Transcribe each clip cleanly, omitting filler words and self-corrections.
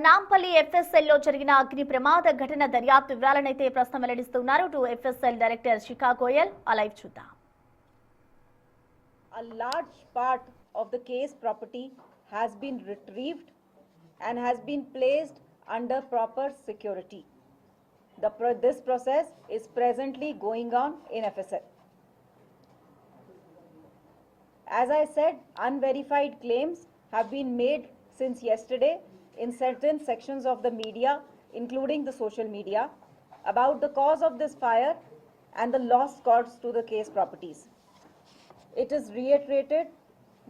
Nampally FSL లో జరిగిన అగ్ని ప్రమాద ఘటన దర్యాప్తు వివరాలనైతే ప్రస్తుతం వెల్లడిస్తున్నారు టు ఎఫ్ఎస్ఎల్ డైరెక్టర్ శిఖా గోయల్. ఆ లైవ్ చూద్దాం. A large part of the case property has been retrieved and has been placed under proper security. This process is presently going on in FSL. As I said, unverified claims have been made since yesterday in certain sections of the media, including the social media, about the cause of this fire and the loss caused to the case properties. It is reiterated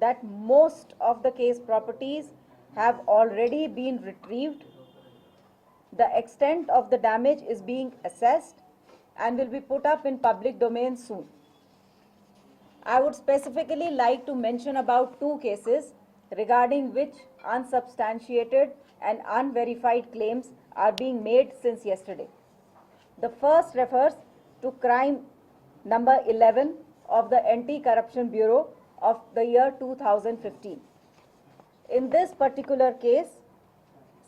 that most of the case properties have already been retrieved. The extent of the damage is being assessed and will be put up in public domain soon. I would specifically like to mention about two cases regarding which unsubstantiated and unverified claims are being made since yesterday. The first refers to crime number 11 of the Anti-Corruption Bureau of the year 2015. In this particular case,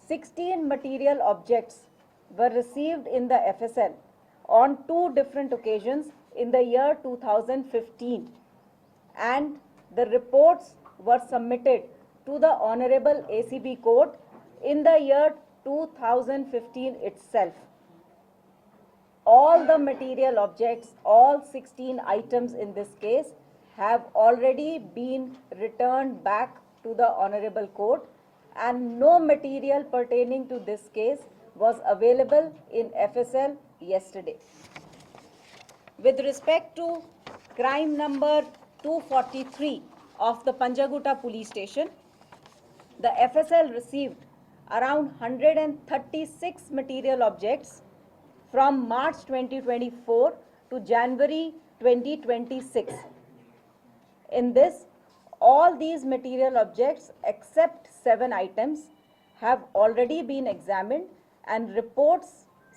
16 material objects were received in the FSL on two different occasions in the year 2015, and the reports were submitted to the Honorable ACB Court in the year 2015 itself. All the material objects, all 16 items in this case, have already been returned back to the Honorable Court, and no material pertaining to this case was available in FSL yesterday. With respect to crime number 243 of the Panjaguta police station, the FSL received around 136 material objects from March 2024 to January 2026. In this, all these material objects except 7 items have already been examined and reports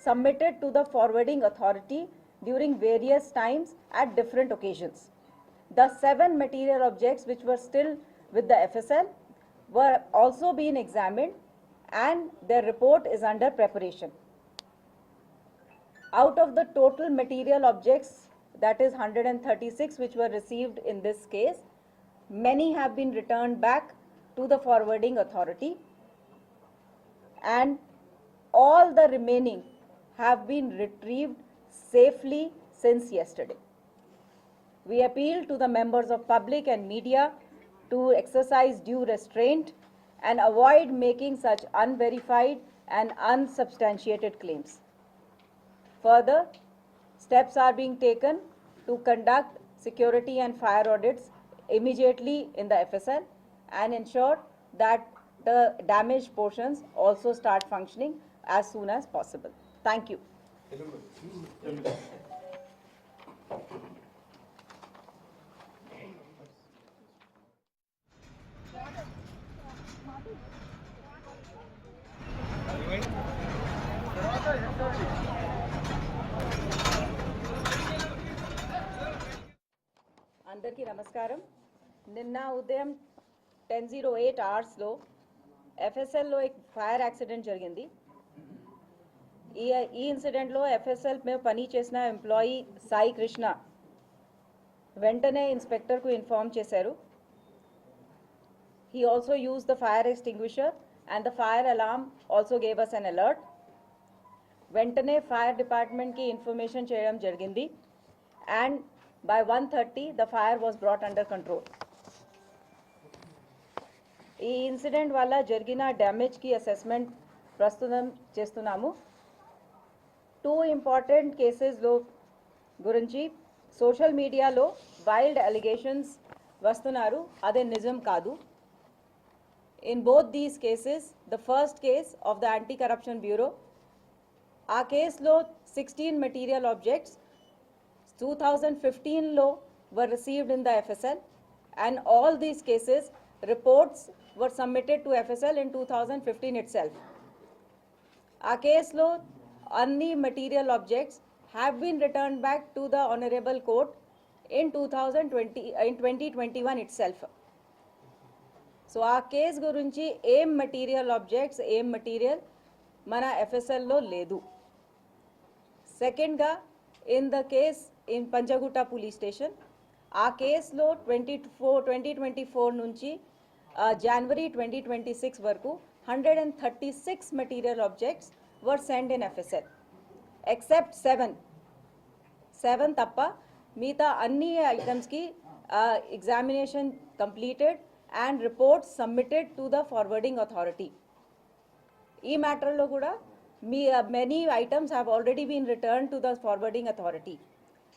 submitted to the forwarding authority during various times at different occasions. The 7 material objects which were still with the FSL were also being examined and their report is under preparation. Out of the total material objects, that is 136 which were received in this case, many have been returned back to the forwarding authority, and all the remaining have been retrieved safely since yesterday. We appeal to the members of public and media to exercise due restraint and avoid making such unverified and unsubstantiated claims. Further, steps are being taken to conduct security and fire audits immediately in the FSL and ensure that the damaged portions also start functioning as soon as possible. Thank you. అందరికీ నమస్కారం. నిన్న ఉదయం 10:08 అవర్స్లో ఎఫ్ఎస్ఎల్లో ఒక fire accident జరిగింది. ఈ ఇన్సిడెంట్లో FSL మీద పని చేసిన ఎంప్లాయీ సాయి కృష్ణ వెంటనే ఇన్స్పెక్టర్కు ఇన్ఫార్మ్ చేశారు. He also used the fire extinguisher and the fire alarm also gave us an alert. వెంటనే ఫైర్ డిపార్ట్మెంట్కి ఇన్ఫర్మేషన్ చేయడం జరిగింది and by 1:30 the fire was brought under control. ఈ ఇన్సిడెంట్ వల్ల జరిగిన డ్యామేజ్కి అసెస్మెంట్ ప్రస్తుతం చేస్తున్నాము. 2 ఇంపార్టెంట్ కేసెస్లో గురించి సోషల్ మీడియాలో వైల్డ్ అలిగేషన్స్ వస్తున్నారు, అదే నిజం కాదు. In both these cases, the first case of the Anti-Corruption Bureau, ఆ కేసులో 16 material objects 2015 లో were received in the FSL, and all these cases reports were submitted to FSL in 2015 itself. Our case lo any material objects have been returned back to the Honorable Court in 2021 itself. So ఆ case గురించి ఏం material objects ఏం material మన ఎఫ్ఎస్ఎల్లో లేదు. సెకండ్గా in the case in Panjagutta police station, ఆ కేసులో 2024 నుంచి జనవరి 2026 వరకు 136 material objects were sent in FSL except 7 తప్ప మిగతా అన్ని ఐటమ్స్కి examination completed and reports submitted to the forwarding authority. ఈ మ్యాటర్లో కూడా many items have already been returned to the forwarding authority.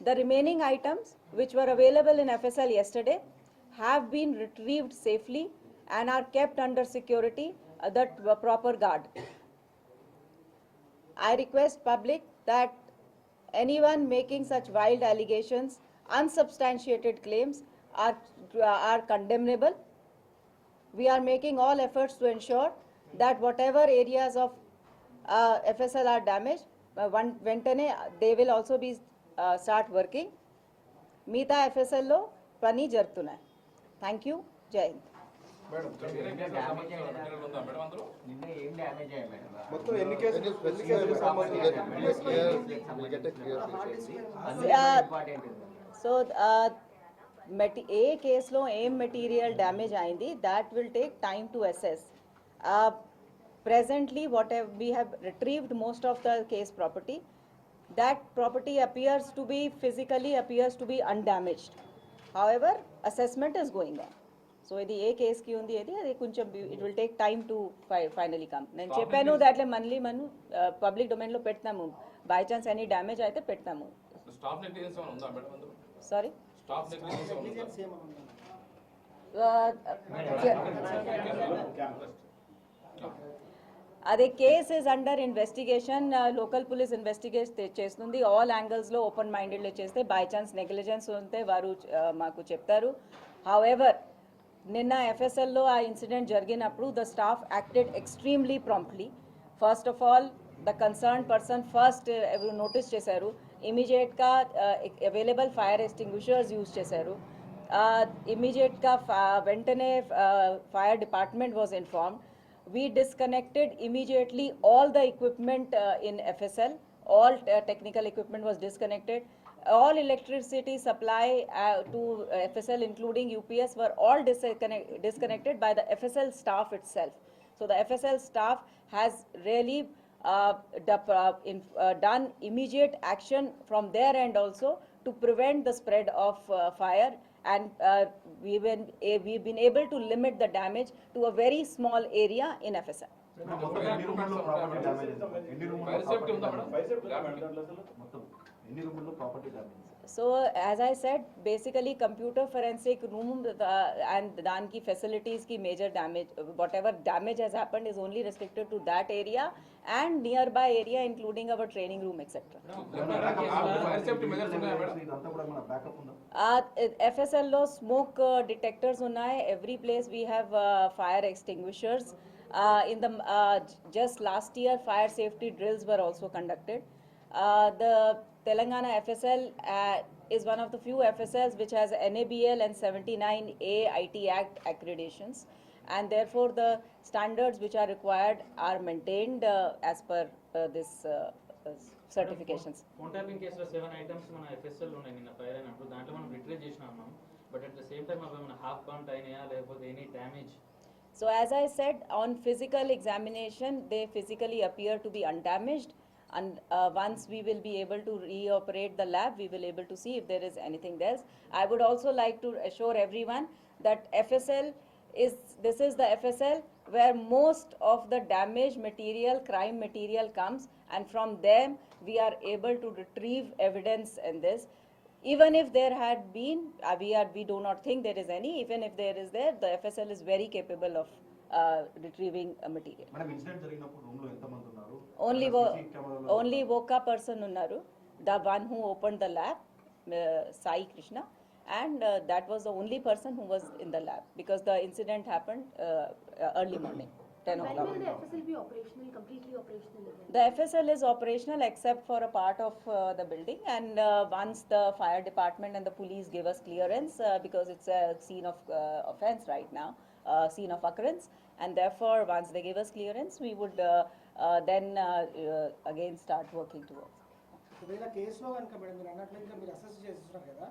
The remaining items which were available in FSL yesterday have been retrieved safely and are kept under security that proper guard. I request public that anyone making such wild allegations, unsubstantiated claims are condemnable. We are making all efforts to ensure that whatever areas of FSL are damaged, వెంటనే they will also be start working. మిగతా FSLలో పని జరుగుతున్నాయి. Thank you. జై Hind. So ఏ కేసులో ఏం material damage అయింది, that will take time to assess. Presently, whatever we have retrieved most of the case property, that property appears to be undamaged. However, assessment is going on. So, ఇది ఏ case కి ఉంది అది కొంచెం it will take time to finally come. నేను చెప్పాను దాంట్లో మళ్ళీ మనం పబ్లిక్ డొమైన్ లో పెడతాము. బై ఛాన్స్ ఎనీ డ్యామేజ్ అయితే పెడతాము. స్టాఫ్ నెగ్లిజెన్స్ ఏమైనా ఉందా మేడం అందులో? సారీ, స్టాఫ్ నెగ్లిజెన్స్ ఏమైనా ఉందా? అదే case is under investigation. Local police investigate చేస్తుంది. ఆల్ యాంగిల్స్లో ఓపెన్ మైండెడ్లో చేస్తే బై ఛాన్స్ నెగ్లిజెన్స్ ఉంటే వారు మాకు చెప్తారు. హౌఎవర్ నిన్న ఎఫ్ఎస్ఎల్లో ఆ ఇన్సిడెంట్ జరిగినప్పుడు the staff acted extremely promptly. First of all the concern person first notice చేశారు, ఇమీడియట్గా అవైలబుల్ ఫైర్ ఎక్స్టింగ్విషర్స్ యూజ్ చేశారు. ఇమీడియట్గా వెంటనే fire department was informed. We disconnected immediately all the equipment in FSL. All technical equipment was disconnected. All electricity supply to FSL, including UPS, were all disconnected by the FSL staff itself. So the FSL staff has really done immediate action from their end also to prevent the spread of fire. And we've been able to limit the damage to a very small area in FSL. So as I said, basically computer forensic room and danki facilities ki major damage, whatever damage has happened is only restricted to that area and nearby area including our training room etc. FSL lo smoke detectors unnai. Every place we have fire extinguishers. In the just last year fire safety drills were also conducted. The Telangana FSL is one of the few FSLs which has NABL and 79A IT Act accreditations, and therefore the standards which are required are maintained as per this certifications. Phone tapping కేసులో 7 items మన FSL ఉన్నాయి నిన్న fire అయినప్పుడు. దాంట్లో మనం retrieve చేసినాం మనం, but at the same time అవి మన హాఫ్ కౌంట్ అయినాయా లేకపోతే any damage? So as I said, on physical examination they physically appear to be undamaged, and once we will be able to reoperate the lab we will able to see if there is anything else. I would also like to assure everyone that this is the FSL where most of the damaged material, crime material comes, and from them we are able to retrieve evidence in this. Even if there had been, we do not think there is any. Even if there is there, the FSL is very capable of retrieving material. Madam, incident జరిగినప్పుడు room లో ఎంత మంది ఉన్నారు? Only Voka person unnaru, the one who opened the lab, Sai Krishna, and that was the only person who was in the lab because the incident happened early morning, 10 o'clock. When will the FSL be operational, completely operational again? The FSL is operational except for a part of the building, and once the fire department and the police give us clearance, because it's a scene of offense right now, scene of occurrence, and therefore once they give us clearance, we would then again start working towards. ఒకవేళ కేసులో కనుక madam మీరు అన్నట్లు ఇంకా మీరు assess చేస్తున్నారు కదా